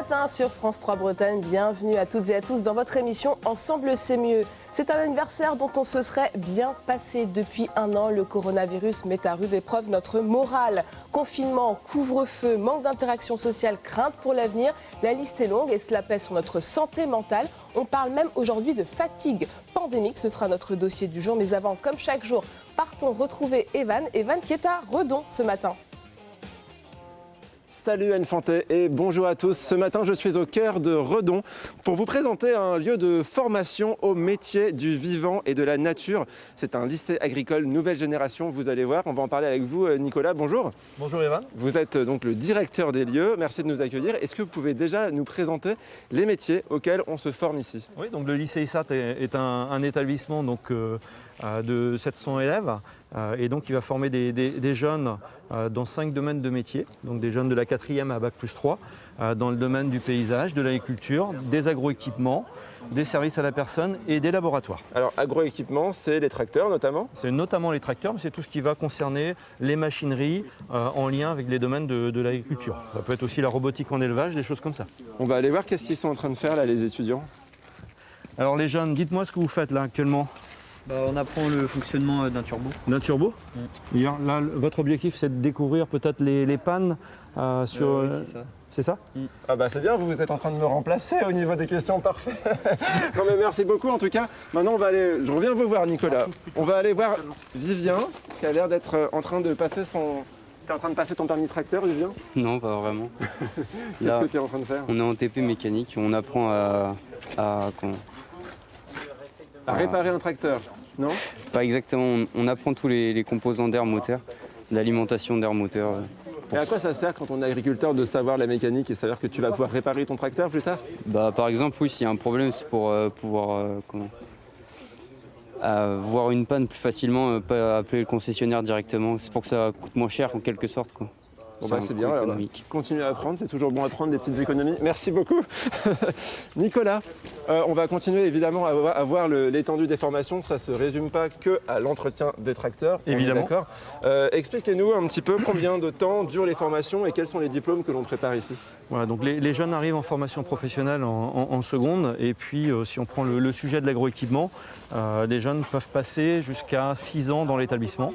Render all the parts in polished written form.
matin sur France 3 Bretagne. Bienvenue à toutes et à tous dans votre émission Ensemble c'est mieux. C'est un anniversaire dont on se serait bien passé depuis un an. Le coronavirus met à rude épreuve notre morale. Confinement, couvre-feu, manque d'interaction sociale, crainte pour l'avenir. La liste est longue et cela pèse sur notre santé mentale. On parle même aujourd'hui de fatigue pandémique. Ce sera notre dossier du jour. Mais avant, comme chaque jour, partons retrouver Evan. Evan qui est à Redon ce matin. Salut Anne Fantet et bonjour à tous. Ce matin, je suis au cœur de Redon pour vous présenter un lieu de formation au métier du vivant et de la nature. C'est un lycée agricole nouvelle génération, vous allez voir. On va en parler avec vous, Nicolas. Bonjour. Bonjour Evan. Vous êtes donc le directeur des lieux. Merci de nous accueillir. Est-ce que vous pouvez déjà nous présenter les métiers auxquels on se forme ici? Oui, donc le lycée ISAT est un établissement donc, de 700 élèves. Et donc il va former des jeunes dans 5 domaines de métiers, donc des jeunes de la 4e à Bac+3, dans le domaine du paysage, de l'agriculture, des agroéquipements, des services à la personne et des laboratoires. Alors agroéquipement, c'est les tracteurs notamment? C'est notamment les tracteurs, mais c'est tout ce qui va concerner les machineries en lien avec les domaines de l'agriculture. Ça peut être aussi la robotique en élevage, des choses comme ça. On va aller voir qu'est-ce qu'ils sont en train de faire là, les étudiants. Alors les jeunes, dites-moi ce que vous faites là actuellement. On apprend le fonctionnement d'un turbo. D'un turbo. Là, votre objectif, c'est de découvrir peut-être les pannes sur... Oui, c'est ça. C'est ça? Ah bah c'est bien, vous êtes en train de me remplacer au niveau des questions, parfait. Non mais merci beaucoup en tout cas. Maintenant on va aller, je reviens vous voir Nicolas. On va aller voir Vivien qui a l'air d'être en train de passer son... T'es en train de passer ton permis tracteur, Vivien? Non, pas vraiment. Qu'est-ce que tu es en train de faire? On est en TP mécanique, on apprend à réparer un tracteur, non? Pas exactement, on apprend tous les composants d'air moteur, l'alimentation d'air moteur. Et à quoi ça sert quand on est agriculteur de savoir la mécanique et savoir que tu vas pouvoir réparer ton tracteur plus tard? Par exemple, oui, s'il y a un problème, c'est pour pouvoir voir une panne plus facilement, pas appeler le concessionnaire directement. C'est pour que ça coûte moins cher en quelque sorte, quoi. Bon bah c'est bien, alors, continuez à apprendre, c'est toujours bon à prendre des petites économies. Merci beaucoup. Nicolas, on va continuer évidemment à voir l'étendue des formations, ça ne se résume pas que à l'entretien des tracteurs. Évidemment. D'accord. Expliquez-nous un petit peu combien de temps durent les formations et quels sont les diplômes que l'on prépare ici. Voilà, donc les jeunes arrivent en formation professionnelle en seconde et puis si on prend le sujet de l'agroéquipement, les jeunes peuvent passer jusqu'à 6 ans dans l'établissement.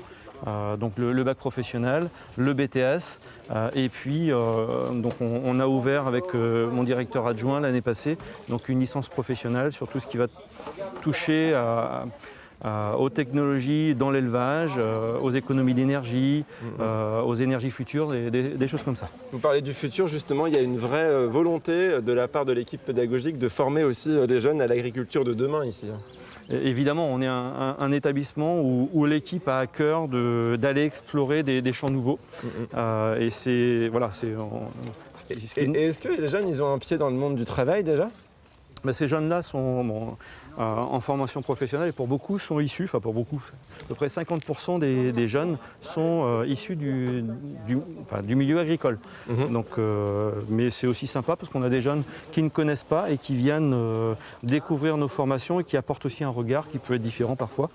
Donc le bac professionnel, le BTS, et puis donc on a ouvert avec mon directeur adjoint l'année passée donc une licence professionnelle sur tout ce qui va toucher aux technologies dans l'élevage, aux économies d'énergie, aux énergies futures, des choses comme ça. Vous parlez du futur, justement, il y a une vraie volonté de la part de l'équipe pédagogique de former aussi les jeunes à l'agriculture de demain ici. Évidemment, on est un établissement où l'équipe a à cœur d'aller explorer des champs nouveaux. Et c'est... Voilà, Et est-ce que les jeunes, ils ont un pied dans le monde du travail déjà? Ces jeunes-là sont en formation professionnelle et pour beaucoup sont issus, à peu près 50% des jeunes sont issus du milieu agricole. Donc, mais c'est aussi sympa parce qu'on a des jeunes qui ne connaissent pas et qui viennent découvrir nos formations et qui apportent aussi un regard qui peut être différent parfois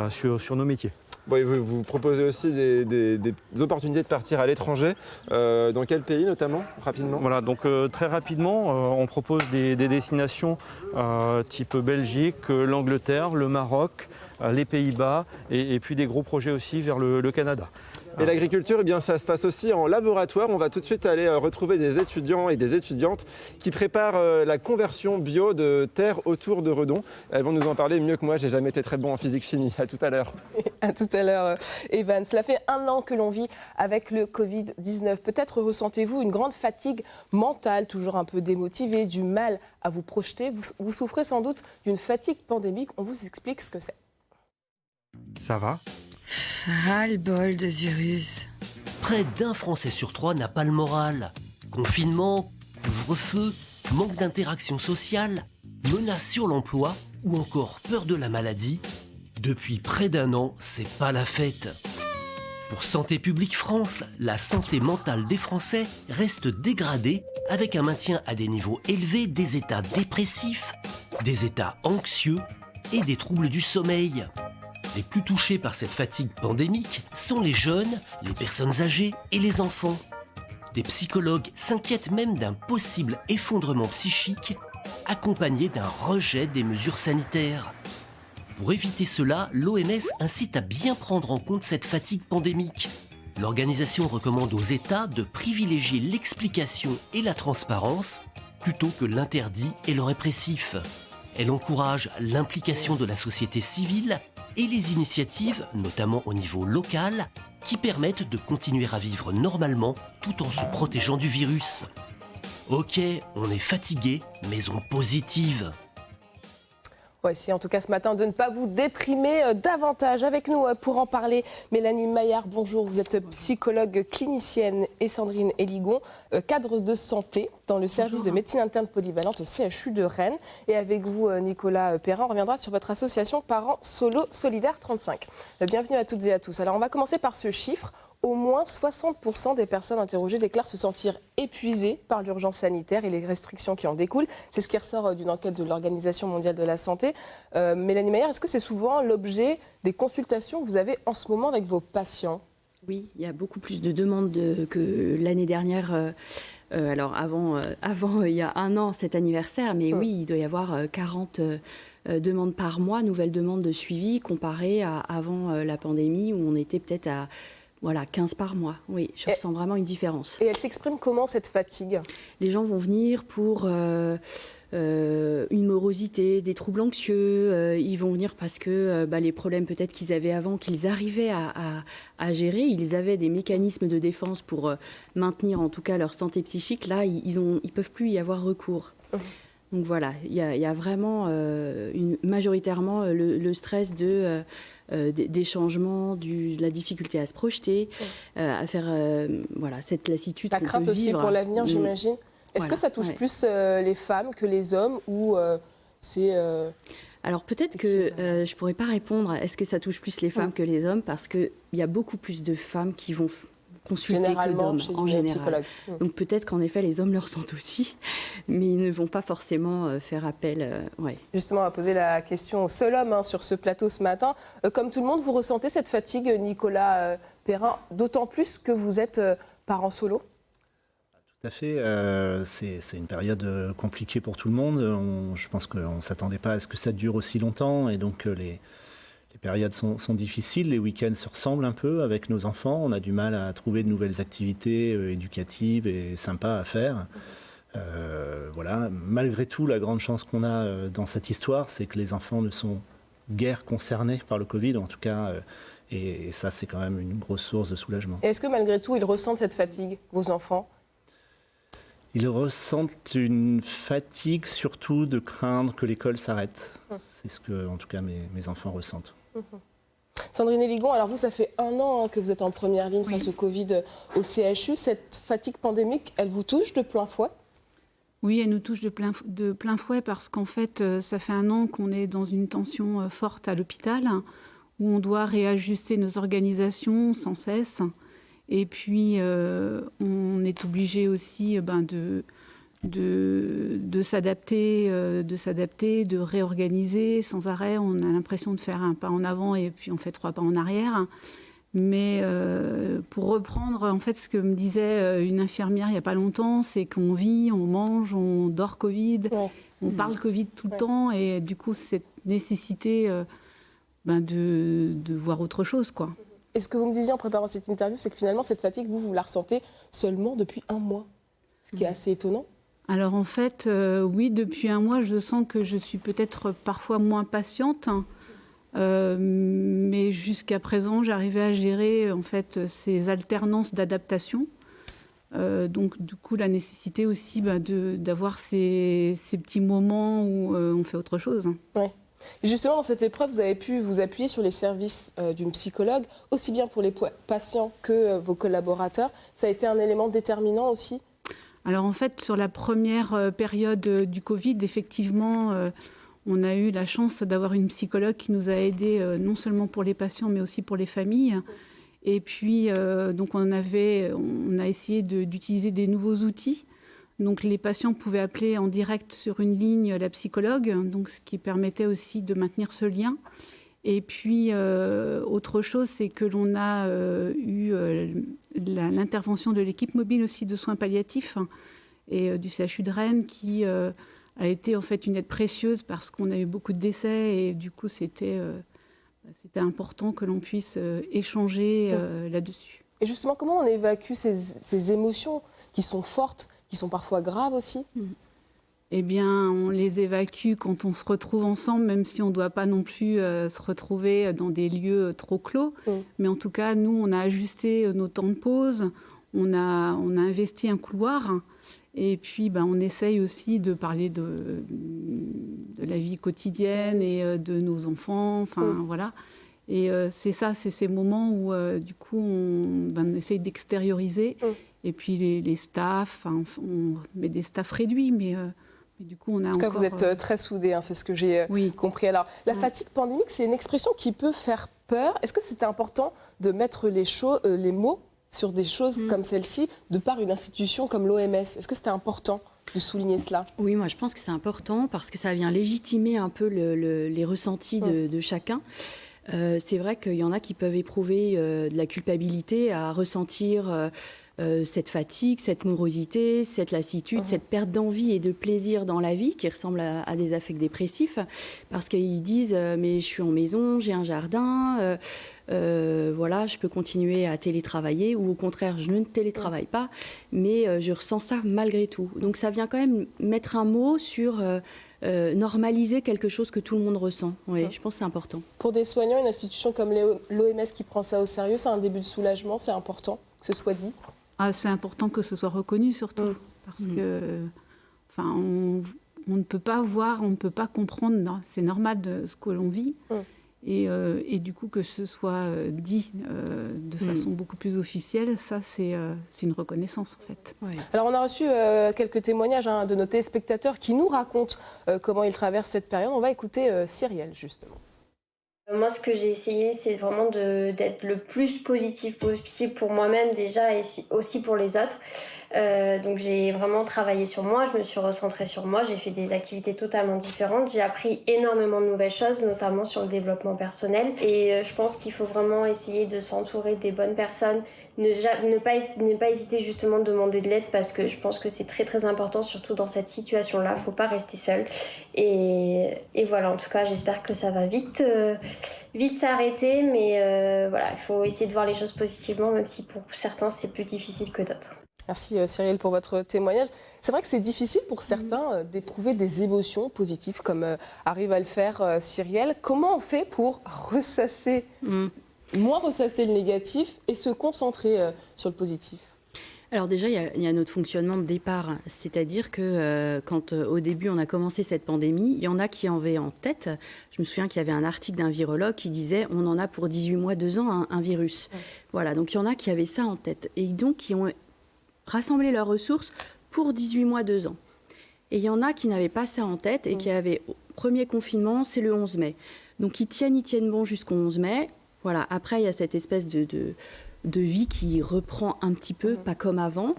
sur nos métiers. Bon, et vous proposez aussi des opportunités de partir à l'étranger. Dans quel pays notamment, rapidement? Voilà, donc très rapidement, on propose des destinations type Belgique, l'Angleterre, le Maroc, les Pays-Bas et puis des gros projets aussi vers le Canada. Et l'agriculture, eh bien, ça se passe aussi en laboratoire. On va tout de suite aller retrouver des étudiants et des étudiantes qui préparent la conversion bio de terre autour de Redon. Elles vont nous en parler mieux que moi, j'ai jamais été très bon en physique-chimie. À tout à l'heure. À tout à l'heure, Evan. Cela fait un an que l'on vit avec le Covid-19. Peut-être ressentez-vous une grande fatigue mentale, toujours un peu démotivé, du mal à vous projeter. Vous souffrez sans doute d'une fatigue pandémique. On vous explique ce que c'est. Ça va? Ras-le-bol de ce virus. Près d'un Français sur 3 n'a pas le moral. Confinement, couvre-feu, manque d'interaction sociale, menace sur l'emploi ou encore peur de la maladie. Depuis près d'un an, c'est pas la fête. Pour Santé publique France, la santé mentale des Français reste dégradée avec un maintien à des niveaux élevés des états dépressifs, des états anxieux et des troubles du sommeil. Les plus touchés par cette fatigue pandémique sont les jeunes, les personnes âgées et les enfants. Des psychologues s'inquiètent même d'un possible effondrement psychique, accompagné d'un rejet des mesures sanitaires. Pour éviter cela, l'OMS incite à bien prendre en compte cette fatigue pandémique. L'organisation recommande aux États de privilégier l'explication et la transparence plutôt que l'interdit et le répressif. Elle encourage l'implication de la société civile et les initiatives, notamment au niveau local, qui permettent de continuer à vivre normalement tout en se protégeant du virus. Ok, on est fatigué, mais on positive. Voici en tout cas ce matin de ne pas vous déprimer davantage. Avec nous pour en parler, Mélanie Maillard, bonjour. Vous êtes psychologue clinicienne et Sandrine Héligon, cadre de santé dans le service de médecine interne polyvalente au CHU de Rennes. Et avec vous, Nicolas Perrin, on reviendra sur votre association Parents Solo Solidaire 35. Bienvenue à toutes et à tous. Alors on va commencer par ce chiffre. Au moins 60% des personnes interrogées déclarent se sentir épuisées par l'urgence sanitaire et les restrictions qui en découlent. C'est ce qui ressort d'une enquête de l'Organisation mondiale de la santé. Mélanie Maillard, est-ce que c'est souvent l'objet des consultations que vous avez en ce moment avec vos patients ? Oui, il y a beaucoup plus de demandes que l'année dernière. Alors avant, il y a un an, cet anniversaire, mais oui, il doit y avoir 40 demandes par mois, nouvelles demandes de suivi, comparées à avant la pandémie, où on était peut-être à 15 par mois. Oui, je ressens vraiment une différence. Et elle s'exprime comment, cette fatigue ? Les gens vont venir pour une morosité, des troubles anxieux. Ils vont venir parce que les problèmes peut-être qu'ils avaient avant, qu'ils arrivaient à gérer. Ils avaient des mécanismes de défense pour maintenir en tout cas leur santé psychique. Là, ils peuvent plus y avoir recours. Donc voilà, il y a vraiment majoritairement le stress des changements, de la difficulté à se projeter, à faire cette lassitude. La crainte aussi pour l'avenir, j'imagine. Est-ce que ça touche plus les femmes que les hommes ou c'est... Alors peut-être que je ne pourrais pas répondre à est-ce que ça touche plus les femmes que les hommes, parce qu'il y a beaucoup plus de femmes qui vont consulter que d'hommes en général. Donc peut-être qu'en effet les hommes le ressentent aussi, mais ils ne vont pas forcément faire appel. Justement, on va poser la question au seul homme sur ce plateau ce matin. Comme tout le monde, vous ressentez cette fatigue, Nicolas Perrin, d'autant plus que vous êtes parent solo ? Tout à fait. C'est une période compliquée pour tout le monde. Je pense qu'on ne s'attendait pas à ce que ça dure aussi longtemps, et donc les périodes sont difficiles. Les week-ends se ressemblent un peu avec nos enfants. On a du mal à trouver de nouvelles activités éducatives et sympas à faire. Malgré tout, la grande chance qu'on a dans cette histoire, c'est que les enfants ne sont guère concernés par le Covid, en tout cas, et ça, c'est quand même une grosse source de soulagement. Et est-ce que malgré tout, ils ressentent cette fatigue, vos enfants ? Ils ressentent une fatigue surtout de craindre que l'école s'arrête. C'est ce que, en tout cas, mes enfants ressentent. Sandrine Héligon, alors vous, ça fait 1 an que vous êtes en première ligne face au Covid au CHU. Cette fatigue pandémique, elle vous touche de plein fouet ? Oui, elle nous touche de plein fouet parce qu'en fait, ça fait 1 an qu'on est dans une tension forte à l'hôpital, où on doit réajuster nos organisations sans cesse. Et puis, on est obligé aussi de s'adapter, de réorganiser sans arrêt. On a l'impression de faire un pas en avant et puis on fait 3 pas en arrière. Mais pour reprendre en fait ce que me disait une infirmière il n'y a pas longtemps, c'est qu'on vit, on mange, on dort Covid, on parle Covid tout le temps, et du coup cette nécessité de voir autre chose, quoi. Et ce que vous me disiez en préparant cette interview, c'est que finalement cette fatigue, vous la ressentez seulement depuis 1 mois, ce qui est assez étonnant. Alors en fait, oui, depuis 1 mois, je sens que je suis peut-être parfois moins patiente, mais jusqu'à présent, j'arrivais à gérer en fait ces alternances d'adaptation. Donc du coup, la nécessité aussi d'avoir ces petits moments où on fait autre chose. Ouais. Et justement, dans cette épreuve, vous avez pu vous appuyer sur les services d'une psychologue, aussi bien pour les patients que vos collaborateurs. Ça a été un élément déterminant aussi ? Alors en fait, sur la première période du Covid, effectivement, on a eu la chance d'avoir une psychologue qui nous a aidés non seulement pour les patients, mais aussi pour les familles. Et puis, donc on a essayé d'utiliser des nouveaux outils. Donc les patients pouvaient appeler en direct sur une ligne la psychologue, donc ce qui permettait aussi de maintenir ce lien. Et puis, autre chose, c'est que l'on a eu l'intervention de l'équipe mobile aussi de soins palliatifs et du CHU de Rennes qui a été en fait une aide précieuse parce qu'on a eu beaucoup de décès et du coup, c'était important que l'on puisse échanger là-dessus. Et justement, comment on évacue ces émotions qui sont fortes, qui sont parfois graves aussi ? Eh bien, on les évacue quand on se retrouve ensemble, même si on ne doit pas non plus se retrouver dans des lieux trop clos. Mais en tout cas, nous, on a ajusté nos temps de pause, on a investi un couloir. Et puis, on essaye aussi de parler de la vie quotidienne et de nos enfants. Voilà. Et c'est ça, c'est ces moments où, du coup, on essaye d'extérioriser. Et puis, les staffs, on met des staffs réduits, mais du coup, on a en tout cas, vous êtes très soudés, c'est ce que j'ai compris. Alors, la fatigue pandémique, c'est une expression qui peut faire peur. Est-ce que c'était important de mettre les mots sur des choses comme celle-ci, de par une institution comme l'OMS ? Est-ce que c'était important de souligner cela ? Oui, moi je pense que c'est important parce que ça vient légitimer un peu les ressentis de chacun. C'est vrai qu'il y en a qui peuvent éprouver de la culpabilité à ressentir cette fatigue, cette morosité, cette lassitude, cette perte d'envie et de plaisir dans la vie qui ressemble à des affects dépressifs parce qu'ils disent mais je suis en maison, j'ai un jardin, voilà, je peux continuer à télétravailler ou au contraire je ne télétravaille pas mais je ressens ça malgré tout. Donc ça vient quand même mettre un mot sur normaliser quelque chose que tout le monde ressent. Oui, je pense que c'est important. Pour des soignants, une institution comme l'OMS qui prend ça au sérieux, c'est un début de soulagement, c'est important que ce soit dit. C'est important que ce soit reconnu surtout, parce que on ne peut pas voir, on ne peut pas comprendre, non, c'est normal de ce que l'on vit, et du coup que ce soit dit de façon beaucoup plus officielle, ça c'est une reconnaissance en fait. Ouais. Alors on a reçu quelques témoignages de nos téléspectateurs qui nous racontent comment ils traversent cette période. On va écouter Cyrielle justement. Moi, ce que j'ai essayé, c'est vraiment d'être le plus positif possible pour moi-même déjà et aussi pour les autres. Donc j'ai vraiment travaillé sur moi, je me suis recentrée sur moi, j'ai fait des activités totalement différentes. J'ai appris énormément de nouvelles choses, notamment sur le développement personnel. Et je pense qu'il faut vraiment essayer de s'entourer des bonnes personnes, ne pas hésiter justement de demander de l'aide parce que je pense que c'est très très important, surtout dans cette situation-là. Il ne faut pas rester seul. Et voilà, en tout cas, j'espère que ça va vite s'arrêter. Mais voilà, il faut essayer de voir les choses positivement, même si pour certains, c'est plus difficile que d'autres. Merci Cyrielle pour votre témoignage. C'est vrai que c'est difficile pour certains d'éprouver des émotions positives comme arrive à le faire Cyrielle. Comment on fait pour moins ressasser le négatif et se concentrer sur le positif ? Alors déjà, il y a notre fonctionnement de départ, c'est-à-dire que quand au début on a commencé cette pandémie, il y en a qui en avaient en tête. Je me souviens qu'il y avait un article d'un virologue qui disait on en a pour 18 mois, 2 ans un virus. Voilà, donc il y en a qui avaient ça en tête et donc qui ont rassembler leurs ressources pour 18 mois, 2 ans. Et il y en a qui n'avaient pas ça en tête et qui avaient, premier confinement, c'est le 11 mai. Donc ils tiennent bon jusqu'au 11 mai. Voilà. Après, il y a cette espèce de vie qui reprend un petit peu, pas comme avant.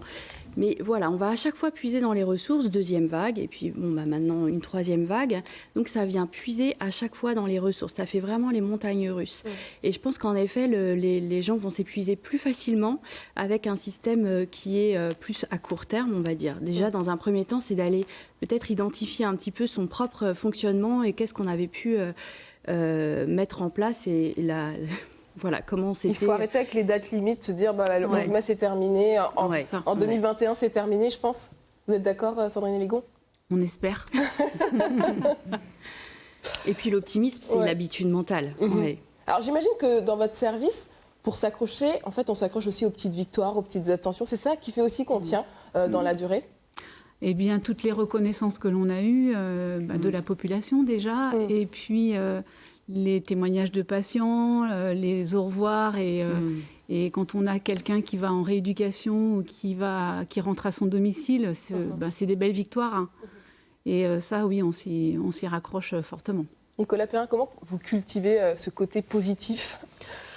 Mais voilà, on va à chaque fois puiser dans les ressources, deuxième vague, et puis maintenant une troisième vague. Donc ça vient puiser à chaque fois dans les ressources. Ça fait vraiment les montagnes russes. Et je pense qu'en effet, les gens vont s'épuiser plus facilement avec un système qui est plus à court terme, on va dire. Déjà, dans un premier temps, c'est d'aller peut-être identifier un petit peu son propre fonctionnement et qu'est-ce qu'on avait pu mettre en place et voilà, comment c'était... Il faut arrêter avec les dates limites, se dire le 11 mai c'est terminé, en 2021 c'est terminé, je pense. Vous êtes d'accord, Sandrine Héligon ? On espère. Et puis l'optimisme, c'est une habitude mentale. Alors j'imagine que dans votre service, pour s'accrocher, en fait on s'accroche aussi aux petites victoires, aux petites attentions. C'est ça qui fait aussi qu'on tient dans la durée ? Eh bien, toutes les reconnaissances que l'on a eues de la population déjà, et puis... les témoignages de patients, les au revoir et quand on a quelqu'un qui va en rééducation ou qui rentre à son domicile, c'est des belles victoires. Et ça, oui, on s'y raccroche fortement. Nicolas Perrin, comment vous cultivez ce côté positif ?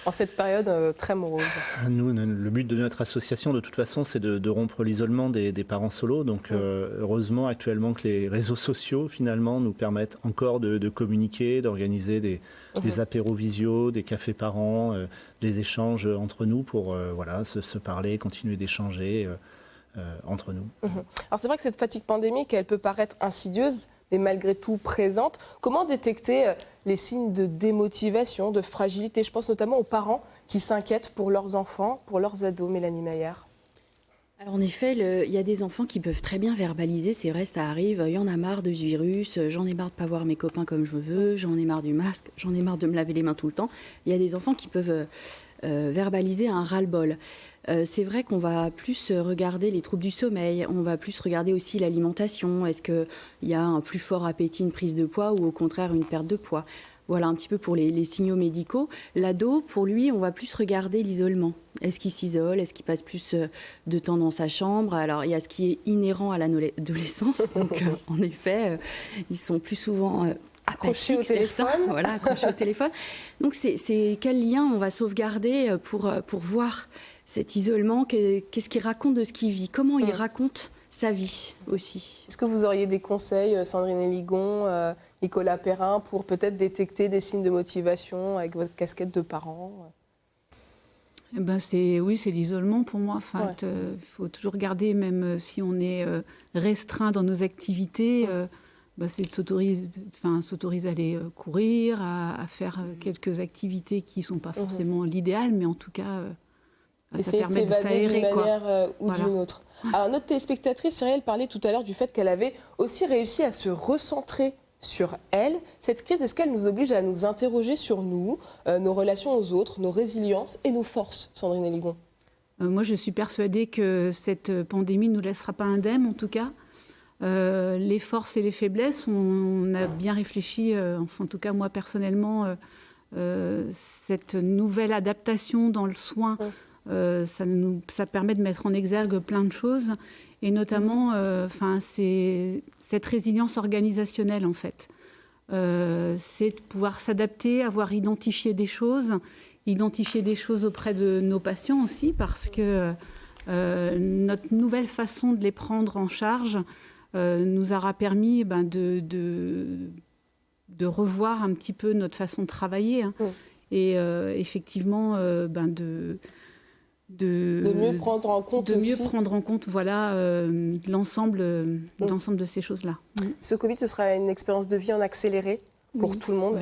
en cette période très morose? Nous, le but de notre association, de toute façon, c'est de rompre l'isolement des parents solos. Donc, heureusement, actuellement, que les réseaux sociaux, finalement, nous permettent encore de communiquer, d'organiser des apéros visio, des cafés parents, des échanges entre nous pour se parler, continuer d'échanger entre nous. Alors c'est vrai que cette fatigue pandémique, elle peut paraître insidieuse, mais malgré tout présente. Comment détecter les signes de démotivation, de fragilité? Je pense notamment aux parents qui s'inquiètent pour leurs enfants, pour leurs ados, Mélanie Mayer. Alors en effet, il y a des enfants qui peuvent très bien verbaliser, c'est vrai, ça arrive, il y en a marre de ce virus, j'en ai marre de ne pas voir mes copains comme je veux, j'en ai marre du masque, j'en ai marre de me laver les mains tout le temps. Il y a des enfants qui peuvent verbaliser un ras-le-bol. C'est vrai qu'on va plus regarder les troubles du sommeil, on va plus regarder aussi l'alimentation. Est-ce qu'il y a un plus fort appétit, une prise de poids ou au contraire une perte de poids? Voilà un petit peu pour les signaux médicaux. L'ado, pour lui, on va plus regarder l'isolement. Est-ce qu'il s'isole? Est-ce qu'il passe plus de temps dans sa chambre? Alors, il y a ce qui est inhérent à l'adolescence. Donc, en effet, ils sont plus souvent... accrochés au téléphone. Voilà, accrochés au téléphone. Donc, c'est quel lien on va sauvegarder pour voir cet isolement? Qu'est-ce qu'il raconte de ce qu'il vit? Comment il raconte sa vie aussi? Est-ce que vous auriez des conseils, Sandrine Héligon, Nicolas Perrin, pour peut-être détecter des signes de motivation avec votre casquette de parents? C'est l'isolement pour moi. Enfin, faut toujours garder, même si on est restreint dans nos activités, c'est de s'autoriser à aller courir, à faire quelques activités qui ne sont pas forcément l'idéal, mais en tout cas, ça permet de s'aérer d'une manière ou d'une autre. Alors, notre téléspectatrice, Cyrielle, parlait tout à l'heure du fait qu'elle avait aussi réussi à se recentrer sur elle. Cette crise, est-ce qu'elle nous oblige à nous interroger sur nous, nos relations aux autres, nos résiliences et nos forces, Sandrine Héligon? Moi, je suis persuadée que cette pandémie ne nous laissera pas indemnes, en tout cas. Les forces et les faiblesses, on a bien réfléchi, en tout cas moi personnellement, cette nouvelle adaptation dans le soin, ça permet de mettre en exergue plein de choses, et notamment c'est cette résilience organisationnelle en fait. C'est de pouvoir s'adapter, avoir identifié des choses auprès de nos patients aussi, parce que notre nouvelle façon de les prendre en charge nous aura permis de revoir un petit peu notre façon de travailler, et effectivement de mieux prendre en compte l'ensemble de ces choses-là. Ce Covid, ce sera une expérience de vie en accéléré pour tout le monde,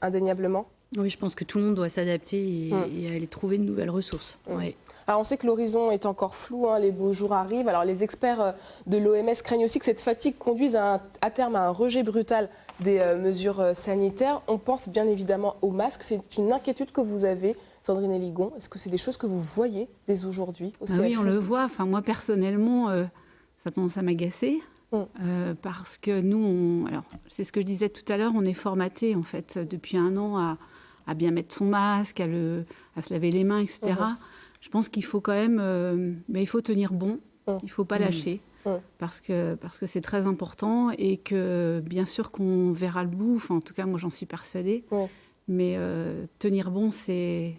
indéniablement. Oui, je pense que tout le monde doit s'adapter et aller trouver de nouvelles ressources. Ouais. Alors on sait que l'horizon est encore flou, les beaux jours arrivent. Alors les experts de l'OMS craignent aussi que cette fatigue conduise à terme à un rejet brutal des mesures sanitaires. On pense bien évidemment aux masques. C'est une inquiétude que vous avez, Sandrine Héligon. Est-ce que c'est des choses que vous voyez dès aujourd'hui au CHU? Oui, on le voit. Enfin, moi personnellement, ça a tendance à m'agacer. Parce que nous, alors c'est ce que je disais tout à l'heure, on est formaté en fait depuis un an à bien mettre son masque, à se laver les mains, etc. Je pense qu'il faut quand même, il faut tenir bon, il ne faut pas lâcher, parce que c'est très important, et que bien sûr qu'on verra le bout, en tout cas moi j'en suis persuadée, mais tenir bon c'est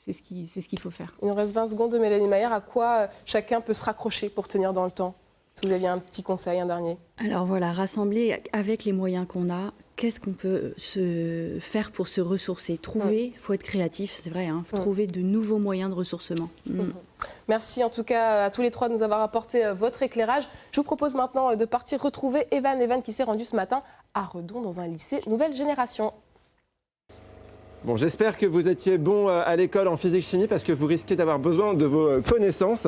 ce qu'il faut faire. Il nous reste 20 secondes de Mélanie Mayer. À quoi chacun peut se raccrocher pour tenir dans le temps? Si vous aviez un petit conseil, un dernier. Alors voilà, rassembler avec les moyens qu'on a, qu'est-ce qu'on peut se faire pour se ressourcer? Trouver, il faut être créatif, c'est vrai, faut trouver de nouveaux moyens de ressourcement. Merci en tout cas à tous les trois de nous avoir apporté votre éclairage. Je vous propose maintenant de partir retrouver Evan qui s'est rendu ce matin à Redon dans un lycée Nouvelle Génération. Bon, j'espère que vous étiez bon à l'école en physique-chimie parce que vous risquez d'avoir besoin de vos connaissances.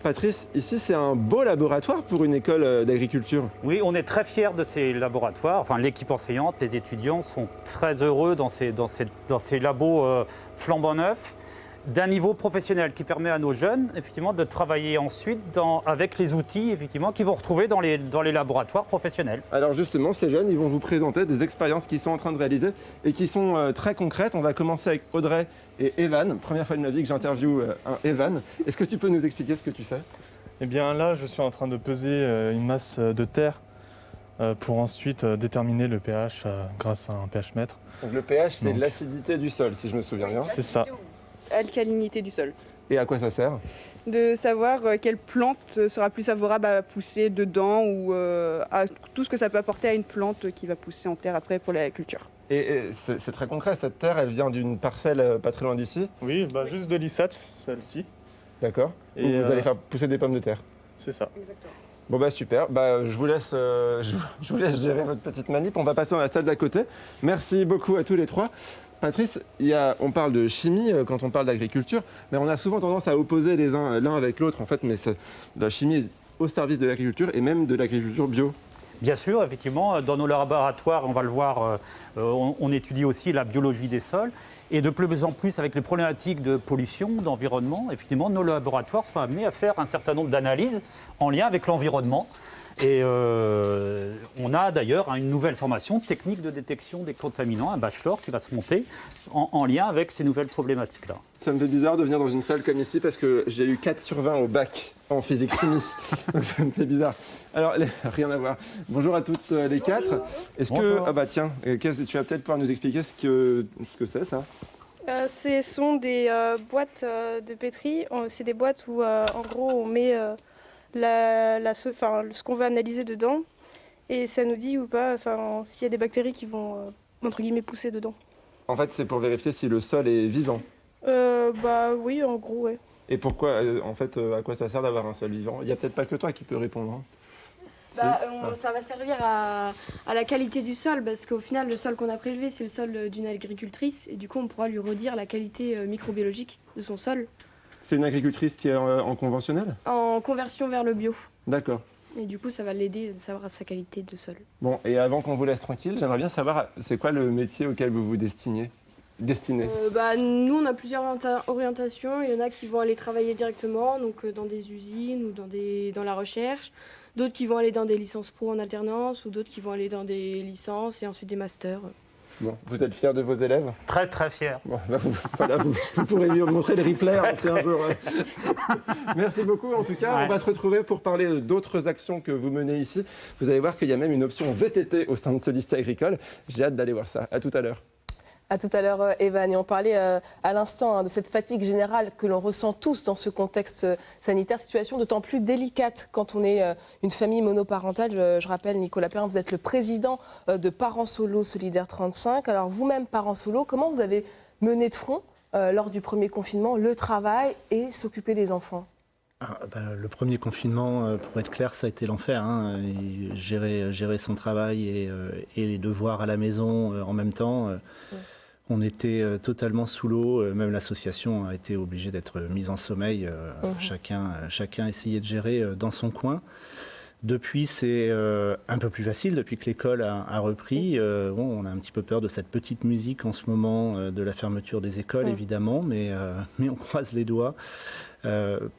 Patrice, ici c'est un beau laboratoire pour une école d'agriculture. Oui, on est très fiers de ces laboratoires. Enfin, l'équipe enseignante, les étudiants sont très heureux dans ces labos flambant neufs, d'un niveau professionnel qui permet à nos jeunes effectivement de travailler ensuite avec les outils effectivement qu'ils vont retrouver dans les laboratoires professionnels. Alors justement, ces jeunes, ils vont vous présenter des expériences qu'ils sont en train de réaliser et qui sont très concrètes. On va commencer avec Audrey et Evan. Première fois de ma vie que j'interviewe un Evan. Est-ce que tu peux nous expliquer ce que tu fais? Eh bien là, je suis en train de peser une masse de terre pour ensuite déterminer le pH grâce à un pH mètre. Donc le pH, c'est l'acidité du sol, si je me souviens bien. C'est ça. alcalinité du sol. Et à quoi ça sert? De savoir quelle plante sera plus favorable à pousser dedans ou à tout ce que ça peut apporter à une plante qui va pousser en terre après pour la culture. Et c'est très concret, cette terre, elle vient d'une parcelle pas très loin d'ici? Oui, juste de l'Issat, celle-ci. D'accord. Où Et vous allez faire pousser des pommes de terre? C'est ça. Bon bah super, je vous laisse gérer votre petite manip, on va passer dans la salle d'à côté. Merci beaucoup à tous les trois. Patrice, on parle de chimie quand on parle d'agriculture, mais on a souvent tendance à opposer l'un avec l'autre en fait, mais la chimie est au service de l'agriculture et même de l'agriculture bio. Bien sûr, effectivement, dans nos laboratoires, on va le voir, on étudie aussi la biologie des sols. Et de plus en plus, avec les problématiques de pollution, d'environnement, effectivement, nos laboratoires sont amenés à faire un certain nombre d'analyses en lien avec l'environnement. Et on a d'ailleurs une nouvelle formation technique de détection des contaminants, un bachelor qui va se monter en lien avec ces nouvelles problématiques-là. Ça me fait bizarre de venir dans une salle comme ici parce que j'ai eu 4 sur 20 au bac en physique-chimie. Donc ça me fait bizarre. Alors, rien à voir. Bonjour à toutes les 4. Est-ce que... Ah bah tiens, tu vas peut-être pouvoir nous expliquer ce que c'est ça? Ce sont des boîtes de pétri. C'est des boîtes où en gros on met ce qu'on veut analyser dedans et ça nous dit ou pas s'il y a des bactéries qui vont entre guillemets pousser dedans. En fait, c'est pour vérifier si le sol est vivant. Bah oui, en gros, ouais. Et pourquoi, en fait, à quoi ça sert d'avoir un sol vivant? Il n'y a peut-être pas que toi qui peux répondre. Hein. Ça va servir à la qualité du sol, parce qu'au final, le sol qu'on a prélevé, c'est le sol d'une agricultrice, et du coup, on pourra lui redire la qualité microbiologique de son sol. C'est une agricultrice qui est en conventionnel? En conversion vers le bio. D'accord. Et du coup, ça va l'aider à savoir sa qualité de sol. Bon, et avant qu'on vous laisse tranquille, j'aimerais bien savoir, c'est quoi le métier auquel vous vous destinez? Nous, on a plusieurs orientations. Il y en a qui vont aller travailler directement, donc dans des usines ou dans la recherche. D'autres qui vont aller dans des licences pro en alternance ou d'autres qui vont aller dans des licences et ensuite des masters. Bon, vous êtes fiers de vos élèves? Très, très fiers. Bon, vous pourrez lui montrer le replay c'est un jour. Merci beaucoup. En tout cas, on va se retrouver pour parler d'autres actions que vous menez ici. Vous allez voir qu'il y a même une option VTT au sein de ce lycée agricole. J'ai hâte d'aller voir ça. À tout à l'heure. À tout à l'heure, Evan. Et on parlait à l'instant de cette fatigue générale que l'on ressent tous dans ce contexte sanitaire. Situation d'autant plus délicate quand on est une famille monoparentale. Je rappelle, Nicolas Perrin, vous êtes le président de Parents Solo Solidaire 35. Alors vous-même, parent solo, comment vous avez mené de front lors du premier confinement le travail et s'occuper des enfants? Le premier confinement, pour être clair, ça a été l'enfer. Hein. Gérer son travail et les devoirs à la maison en même temps. On était totalement sous l'eau. Même l'association a été obligée d'être mise en sommeil. Chacun essayait de gérer dans son coin. Depuis, c'est un peu plus facile. Depuis que l'école a repris, on a un petit peu peur de cette petite musique en ce moment, de la fermeture des écoles, évidemment, mais on croise les doigts.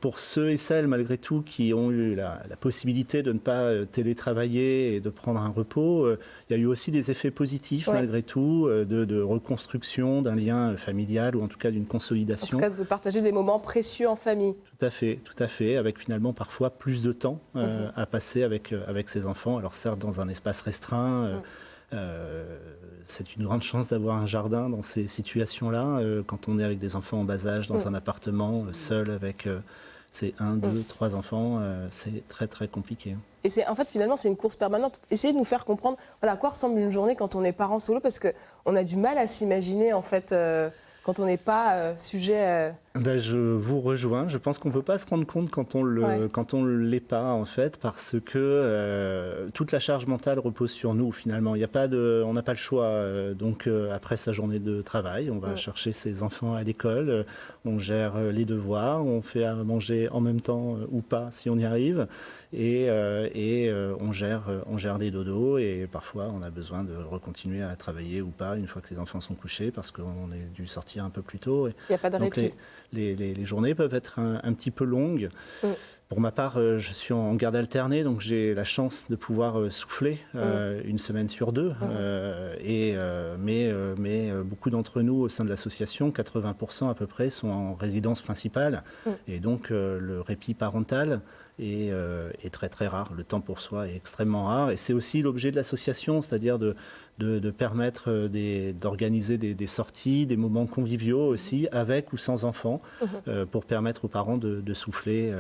Pour ceux et celles, malgré tout, qui ont eu la possibilité de ne pas télétravailler et de prendre un repos, il y a eu aussi des effets positifs, malgré tout, de reconstruction d'un lien familial ou en tout cas d'une consolidation. En tout cas, de partager des moments précieux en famille. Tout à fait, avec finalement parfois plus de temps à passer avec ses enfants. Alors certes, dans un espace restreint, c'est une grande chance d'avoir un jardin dans ces situations-là. Quand on est avec des enfants en bas âge, dans un appartement, seul avec ses 1, 2, 3 enfants, c'est très très compliqué. Et finalement, c'est une course permanente. Essayez de nous faire comprendre à quoi ressemble une journée quand on est parent solo, parce qu'on a du mal à s'imaginer en fait quand on n'est pas sujet... Je vous rejoins. Je pense qu'on ne peut pas se rendre compte quand on l'est pas, en fait, parce que toute la charge mentale repose sur nous, finalement. On n'a pas le choix. Donc, après sa journée de travail, on va chercher ses enfants à l'école, on gère les devoirs, on fait à manger en même temps ou pas, si on y arrive, et on gère les dodos, et parfois, on a besoin de recontinuer à travailler ou pas, une fois que les enfants sont couchés, parce qu'on a dû sortir un peu plus tôt. Il n'y a pas de répit. Les journées peuvent être un petit peu longues. Pour ma part, je suis en garde alternée, donc j'ai la chance de pouvoir souffler une semaine sur 2. Mais beaucoup d'entre nous au sein de l'association, 80% à peu près, sont en résidence principale. Et donc le répit parental est très très rare. Le temps pour soi est extrêmement rare et c'est aussi l'objet de l'association, c'est-à-dire de permettre d'organiser des sorties, des moments conviviaux aussi, avec ou sans enfants, pour permettre aux parents de souffler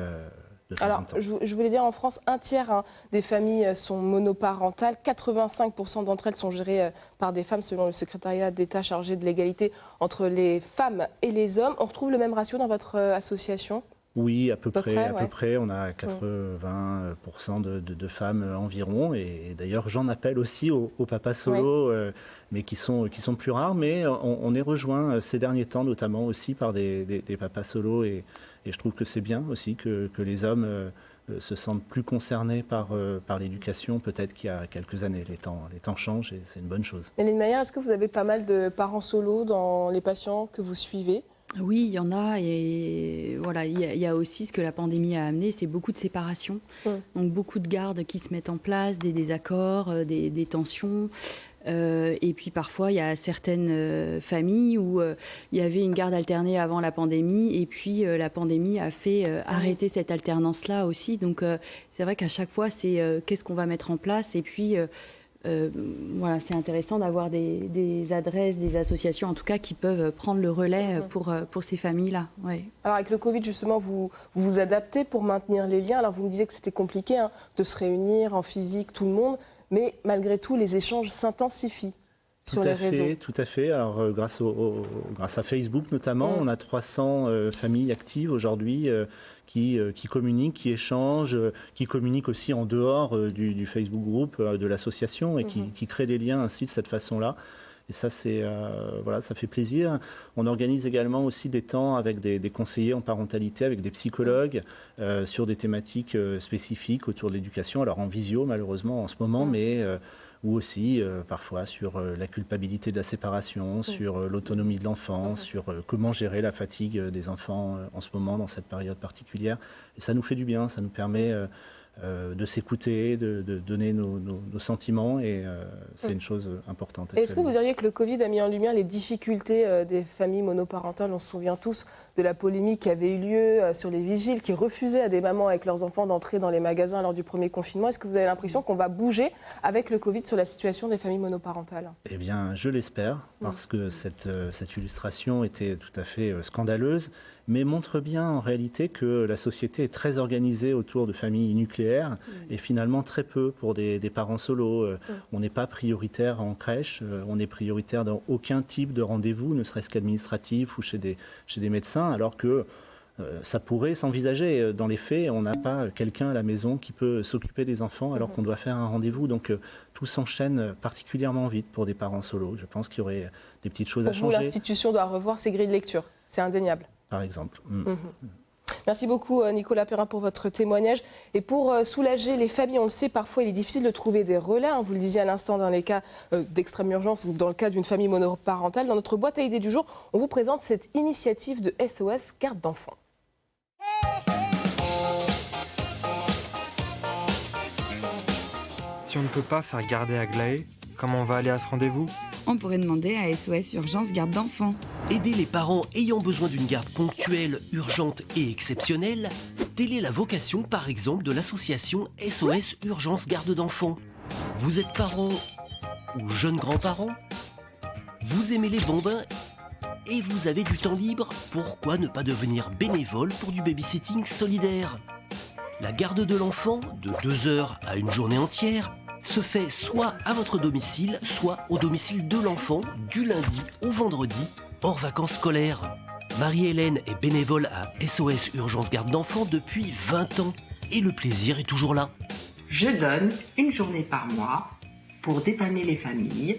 de temps en temps. Je voulais dire, en France, un tiers des familles sont monoparentales. 85% d'entre elles sont gérées par des femmes, selon le secrétariat d'État chargé de l'égalité entre les femmes et les hommes. On retrouve le même ratio dans votre association ? Oui, à peu près. Ouais. On a 80% de femmes environ. Et d'ailleurs, j'en appelle aussi aux papas solo, mais qui sont plus rares. Mais on est rejoint ces derniers temps, notamment aussi par des papas solo. Et je trouve que c'est bien aussi que les hommes se sentent plus concernés par l'éducation, peut-être qu'il y a quelques années. Les temps changent et c'est une bonne chose. Hélène Maillard, est-ce que vous avez pas mal de parents solo dans les patients que vous suivez ? Oui, il y en a et voilà, il y a aussi ce que la pandémie a amené, c'est beaucoup de séparations, donc beaucoup de gardes qui se mettent en place, des désaccords, des tensions. Et puis parfois, il y a certaines familles où il y avait une garde alternée avant la pandémie et puis la pandémie a fait arrêter cette alternance-là aussi. Donc c'est vrai qu'à chaque fois, c'est qu'est-ce qu'on va mettre en place et puis... voilà, c'est intéressant d'avoir des adresses, des associations en tout cas qui peuvent prendre le relais pour ces familles-là. Ouais. Alors avec le Covid justement, vous vous adaptez pour maintenir les liens. Alors vous me disiez que c'était compliqué de se réunir en physique, tout le monde, mais malgré tout les échanges s'intensifient sur les réseaux. Tout à fait. Alors grâce à Facebook notamment, on a 300 familles actives aujourd'hui qui communiquent, qui échangent, qui communiquent aussi en dehors du Facebook groupe de l'association et qui créent des liens ainsi de cette façon-là. Et ça, ça fait plaisir. On organise également aussi des temps avec des conseillers en parentalité, avec des psychologues sur des thématiques spécifiques autour de l'éducation. Alors en visio malheureusement en ce moment, mais ou aussi parfois sur la culpabilité de la séparation, sur l'autonomie de l'enfant, sur comment gérer la fatigue des enfants en ce moment, dans cette période particulière. Et ça nous fait du bien, ça nous permet de s'écouter, de donner nos sentiments, et c'est une chose importante. Est-ce que vous diriez que le Covid a mis en lumière les difficultés des familles monoparentales ? On se souvient tous de la polémique qui avait eu lieu sur les vigiles qui refusaient à des mamans avec leurs enfants d'entrer dans les magasins lors du premier confinement. Est-ce que vous avez l'impression qu'on va bouger avec le Covid sur la situation des familles monoparentales ? Eh bien, je l'espère, parce que cette illustration était tout à fait scandaleuse, mais montre bien en réalité que la société est très organisée autour de familles nucléaires et finalement très peu pour des parents solos. On n'est pas prioritaire en crèche, on est prioritaire dans aucun type de rendez-vous, ne serait-ce qu'administratif ou chez des médecins, alors que ça pourrait s'envisager. Dans les faits, on n'a pas quelqu'un à la maison qui peut s'occuper des enfants alors qu'on doit faire un rendez-vous. Donc tout s'enchaîne particulièrement vite pour des parents solos. Je pense qu'il y aurait des petites choses à changer. Pour vous, l'institution doit revoir ses grilles de lecture, c'est indéniable. Par exemple. Merci beaucoup Nicolas Perrin pour votre témoignage. Et pour soulager les familles, on le sait, parfois il est difficile de trouver des relais. Vous le disiez à l'instant, dans les cas d'extrême urgence ou dans le cas d'une famille monoparentale. Dans notre boîte à idées du jour, on vous présente cette initiative de SOS Garde d'enfants. Si on ne peut pas faire garder Aglaé, comment on va aller à ce rendez-vous ? On pourrait demander à SOS Urgence Garde d'enfants. Aider les parents ayant besoin d'une garde ponctuelle, urgente et exceptionnelle, telle est la vocation par exemple de l'association SOS Urgence Garde d'enfants. Vous êtes parents ou jeunes grands-parents ? Vous aimez les bambins et vous avez du temps libre ? Pourquoi ne pas devenir bénévole pour du babysitting solidaire ? La garde de l'enfant, de 2 heures à une journée entière, se fait soit à votre domicile, soit au domicile de l'enfant, du lundi au vendredi, hors vacances scolaires. Marie-Hélène est bénévole à SOS Urgence Garde d'enfants depuis 20 ans et le plaisir est toujours là. Je donne une journée par mois pour dépanner les familles.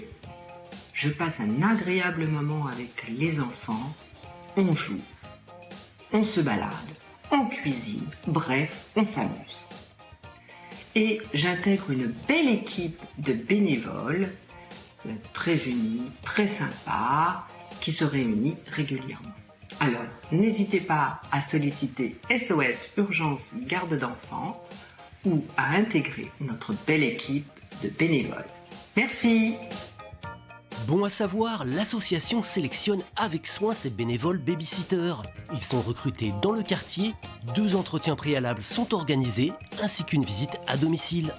Je passe un agréable moment avec les enfants. On joue, on se balade, on cuisine, bref, on s'amuse. Et j'intègre une belle équipe de bénévoles, très unis, très sympas, qui se réunit régulièrement. Alors, n'hésitez pas à solliciter SOS Urgence Garde d'enfants ou à intégrer notre belle équipe de bénévoles. Merci. Bon à savoir, l'association sélectionne avec soin ses bénévoles babysitters. Ils sont recrutés dans le quartier, 2 entretiens préalables sont organisés, ainsi qu'une visite à domicile.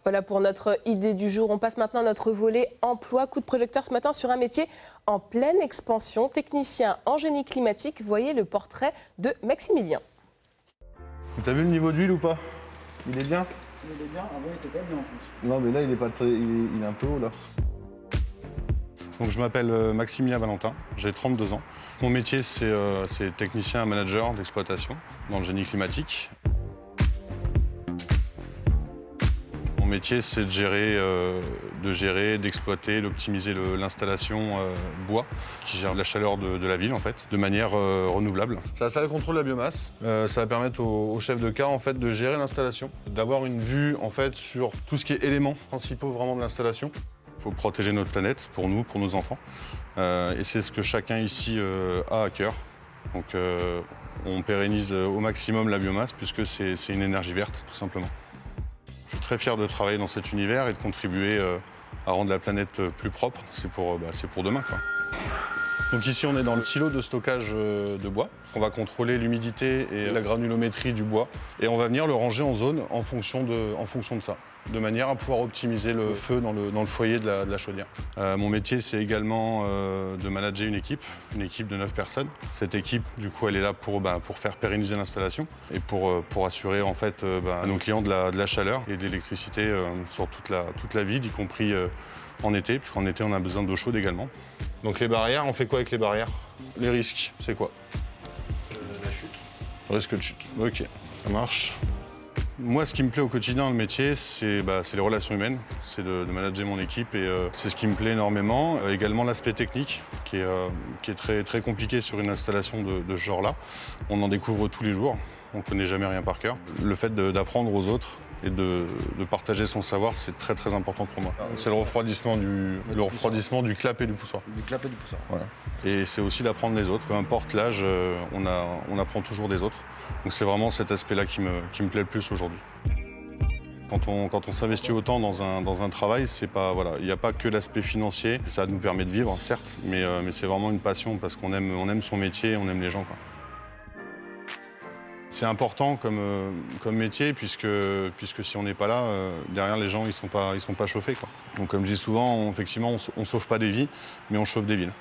Voilà pour notre idée du jour. On passe maintenant à notre volet emploi. Coup de projecteur ce matin sur un métier en pleine expansion. Technicien en génie climatique, voyez le portrait de Maximilien. T'as vu le niveau d'huile ou pas? Il est bien? Il est bien, avant il était pas bien en plus. Non mais là il est pas très. Il est un peu haut là. Donc, je m'appelle Maximilien Valentin, j'ai 32 ans. Mon métier, c'est technicien manager d'exploitation dans le génie climatique. Mon métier, c'est de gérer, d'exploiter, d'optimiser l'installation bois qui gère la chaleur de la ville en fait, de manière renouvelable. Ça a le contrôle de la biomasse. Ça va permettre au chef de car en fait, de gérer l'installation, d'avoir une vue en fait, sur tout ce qui est éléments principaux vraiment de l'installation. Il faut protéger notre planète pour nous, pour nos enfants. Et c'est ce que chacun ici a à cœur. Donc on pérennise au maximum la biomasse puisque c'est une énergie verte tout simplement. Je suis très fier de travailler dans cet univers et de contribuer à rendre la planète plus propre. C'est pour demain, quoi. Donc ici on est dans le silo de stockage de bois. On va contrôler l'humidité et la granulométrie du bois. Et on va venir le ranger en zone en fonction de ça, de manière à pouvoir optimiser le feu dans le foyer de la chaudière. Mon métier, c'est également de manager une équipe de 9 personnes. Cette équipe, du coup, elle est là pour faire pérenniser l'installation et pour assurer en fait à nos clients de la chaleur et de l'électricité sur toute la ville, y compris en été, puisqu'en été, on a besoin d'eau chaude également. Donc les barrières, on fait quoi avec les barrières? Les risques, c'est quoi? La chute. Le risque de chute, ok, ça marche. Moi, ce qui me plaît au quotidien dans le métier, c'est les relations humaines, c'est de manager mon équipe et c'est ce qui me plaît énormément. Également l'aspect technique qui est très, très compliqué sur une installation de ce genre-là. On en découvre tous les jours, on ne connaît jamais rien par cœur. Le fait d'apprendre aux autres et de partager son savoir, c'est très très important pour moi. C'est le refroidissement du clap et du poussoir. Du clap et du poussoir. Voilà. Et c'est aussi d'apprendre les autres. Peu importe l'âge, on apprend toujours des autres. Donc c'est vraiment cet aspect-là qui me plaît le plus aujourd'hui. Quand on s'investit autant dans un travail, il n'y a pas que l'aspect financier. Ça nous permet de vivre, certes, mais c'est vraiment une passion parce qu'on aime son métier, on aime les gens, quoi. C'est important comme métier puisque si on n'est pas là, derrière les gens ils sont pas chauffés, quoi. Donc comme je dis souvent, effectivement on sauve pas des vies, mais on chauffe des villes.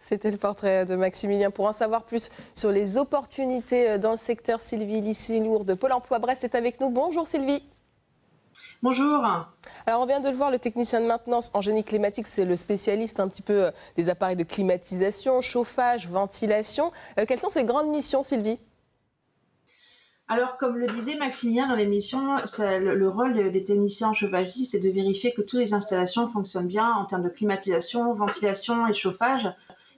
C'était le portrait de Maximilien. Pour en savoir plus sur les opportunités dans le secteur, Sylvie Lissi-Lourd de Pôle emploi Brest est avec nous. Bonjour Sylvie. Bonjour. Alors on vient de le voir, le technicien de maintenance en génie climatique, c'est le spécialiste un petit peu des appareils de climatisation, chauffage, ventilation. Quelles sont ses grandes missions, Sylvie ? Alors, comme le disait Maximilien dans l'émission, le rôle des techniciens chauffagistes est de vérifier que toutes les installations fonctionnent bien en termes de climatisation, ventilation et chauffage,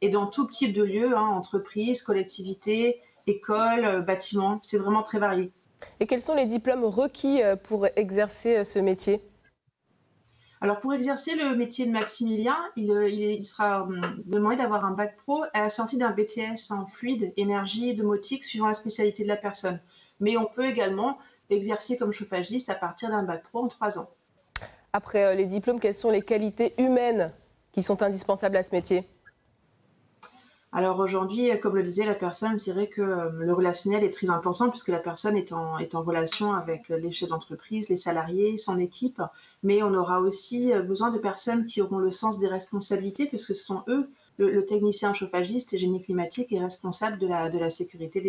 et dans tout type de lieux, entreprises, collectivités, écoles, bâtiments. C'est vraiment très varié. Et quels sont les diplômes requis pour exercer ce métier ? Alors, pour exercer le métier de Maximilien, il sera demandé d'avoir un bac pro à la sortie d'un BTS en fluide, énergie et domotique, suivant la spécialité de la personne. Mais on peut également exercer comme chauffagiste à partir d'un bac pro en 3 ans. Après les diplômes, quelles sont les qualités humaines qui sont indispensables à ce métier ? Alors aujourd'hui, comme le disait la personne, je dirais que le relationnel est très important puisque la personne est en relation avec les chefs d'entreprise, les salariés, son équipe. Mais on aura aussi besoin de personnes qui auront le sens des responsabilités puisque ce sont eux, le technicien chauffagiste et génie climatique, est responsable de la sécurité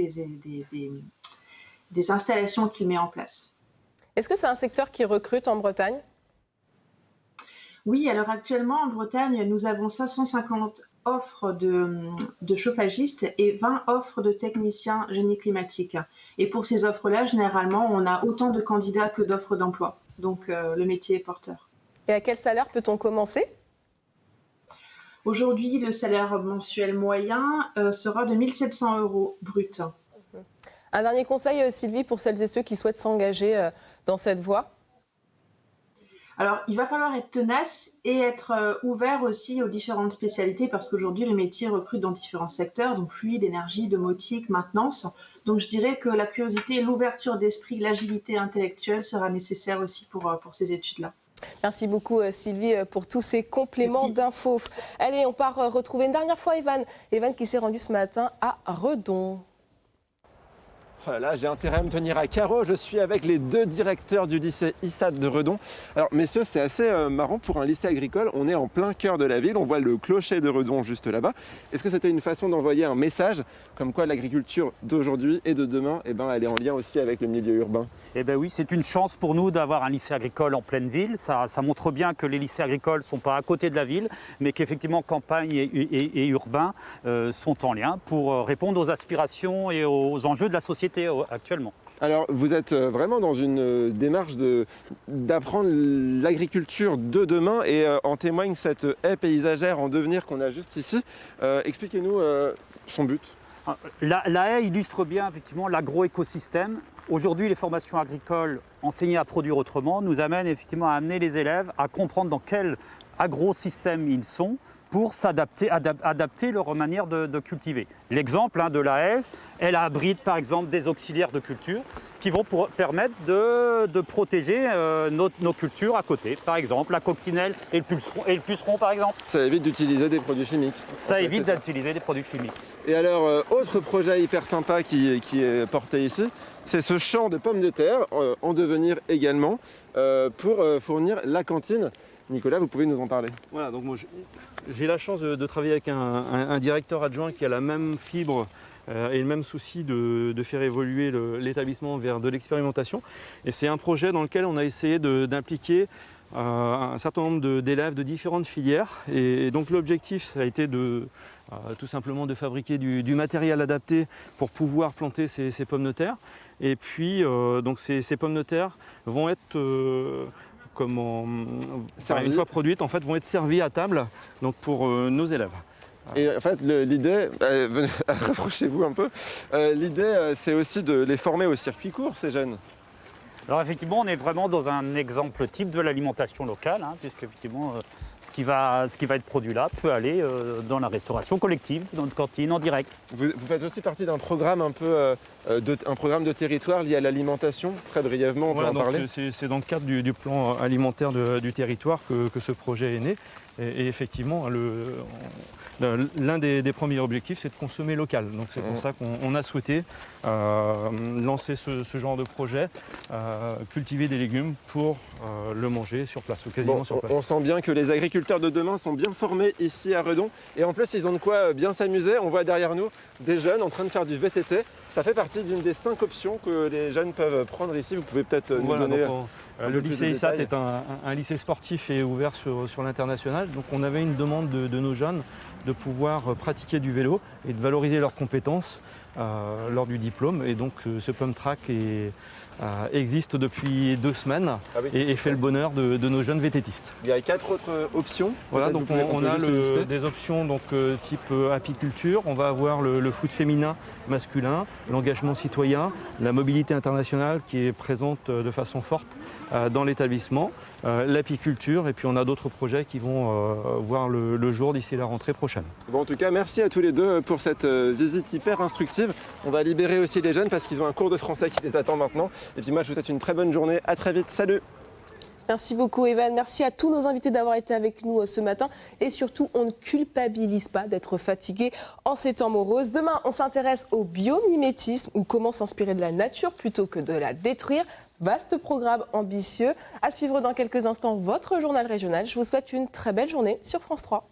des installations qu'il met en place. Est-ce que c'est un secteur qui recrute en Bretagne ? Oui, alors actuellement en Bretagne, nous avons 550 offres de chauffagistes et 20 offres de techniciens génie climatique. Et pour ces offres-là, généralement, on a autant de candidats que d'offres d'emploi. Donc le métier est porteur. Et à quel salaire peut-on commencer ? Aujourd'hui, le salaire mensuel moyen sera de 1 700 € brut. Un dernier conseil, Sylvie, pour celles et ceux qui souhaitent s'engager dans cette voie ? Alors, il va falloir être tenace et être ouvert aussi aux différentes spécialités parce qu'aujourd'hui, le métier recrute dans différents secteurs, donc fluide, énergie, domotique, maintenance. Donc, je dirais que la curiosité, l'ouverture d'esprit, l'agilité intellectuelle sera nécessaire aussi pour ces études-là. Merci beaucoup Sylvie pour tous ces compléments d'infos. Allez, on part retrouver une dernière fois Evan. Evan qui s'est rendu ce matin à Redon. Là, j'ai intérêt à me tenir à carreau. Je suis avec les 2 directeurs du lycée ISAT de Redon. Alors, messieurs, c'est assez marrant pour un lycée agricole. On est en plein cœur de la ville. On voit le clocher de Redon juste là-bas. Est-ce que c'était une façon d'envoyer un message comme quoi l'agriculture d'aujourd'hui et de demain, elle est en lien aussi avec le milieu urbain? Eh bien oui, c'est une chance pour nous d'avoir un lycée agricole en pleine ville. Ça montre bien que les lycées agricoles ne sont pas à côté de la ville, mais qu'effectivement campagne et urbain sont en lien pour répondre aux aspirations et aux enjeux de la société actuellement. Alors, vous êtes vraiment dans une démarche d'apprendre l'agriculture de demain et en témoigne cette haie paysagère en devenir qu'on a juste ici. Expliquez-nous son but. La haie illustre bien effectivement l'agroécosystème. Aujourd'hui, les formations agricoles enseignées à produire autrement nous amènent effectivement à amener les élèves à comprendre dans quel agrosystème ils sont pour adapter leur manière de cultiver. L'exemple de la haie, elle abrite par exemple des auxiliaires de culture qui vont permettre de protéger nos cultures à côté. Par exemple, la coccinelle et le puceron par exemple. Ça évite d'utiliser des produits chimiques. Ça évite d'utiliser des produits chimiques. Et alors, autre projet hyper sympa qui est porté ici, c'est ce champ de pommes de terre, en devenir également, pour fournir la cantine. Nicolas, vous pouvez nous en parler. Voilà, donc moi j'ai la chance de travailler avec un directeur adjoint qui a la même fibre et le même souci de faire évoluer l'établissement vers de l'expérimentation. Et c'est un projet dans lequel on a essayé d'impliquer un certain nombre d'élèves de différentes filières. Et donc l'objectif, ça a été tout simplement de fabriquer du matériel adapté pour pouvoir planter ces pommes de terre. Et puis donc ces pommes de terre vont être une fois produites, en fait, vont être servies à table donc pour nos élèves. Et en fait, l'idée, rapprochez-vous un peu, l'idée c'est aussi de les former au circuit court, ces jeunes. Alors effectivement, on est vraiment dans un exemple type de l'alimentation locale, puisque effectivement, ce qui va être produit là peut aller dans la restauration collective, dans notre cantine, en direct. Vous faites aussi partie d'un programme un programme de territoire lié à l'alimentation, très brièvement, on peut en parler. C'est dans le cadre du plan alimentaire du territoire que ce projet est né. Et effectivement, l'un des premiers objectifs, c'est de consommer local. Donc c'est pour ça qu'on a souhaité lancer ce genre de projet, cultiver des légumes pour le manger sur place, ou quasiment sur place. On sent bien que les agriculteurs de demain sont bien formés ici à Redon. Et en plus, ils ont de quoi bien s'amuser. On voit derrière nous des jeunes en train de faire du VTT. Ça fait partie d'une des 5 options que les jeunes peuvent prendre ici. Vous pouvez peut-être nous donner... Le lycée ISAT est un lycée sportif et ouvert sur l'international. Donc on avait une demande de nos jeunes de pouvoir pratiquer du vélo et de valoriser leurs compétences lors du diplôme. Et donc ce pump track existe depuis 2 semaines et fait le bonheur de nos jeunes vététistes. Il y a 4 autres options. Voilà, donc on a des options type apiculture. On va avoir le foot féminin, masculin, l'engagement citoyen, la mobilité internationale qui est présente de façon forte dans l'établissement, l'apiculture, et puis on a d'autres projets qui vont voir le jour d'ici la rentrée prochaine. Bon, en tout cas, merci à tous les deux pour cette visite hyper instructive. On va libérer aussi les jeunes parce qu'ils ont un cours de français qui les attend maintenant. Et puis moi, je vous souhaite une très bonne journée. À très vite. Salut! Merci beaucoup Evan, merci à tous nos invités d'avoir été avec nous ce matin et surtout on ne culpabilise pas d'être fatigué en ces temps moroses. Demain on s'intéresse au biomimétisme ou comment s'inspirer de la nature plutôt que de la détruire. Vaste programme ambitieux. À suivre dans quelques instants votre journal régional. Je vous souhaite une très belle journée sur France 3.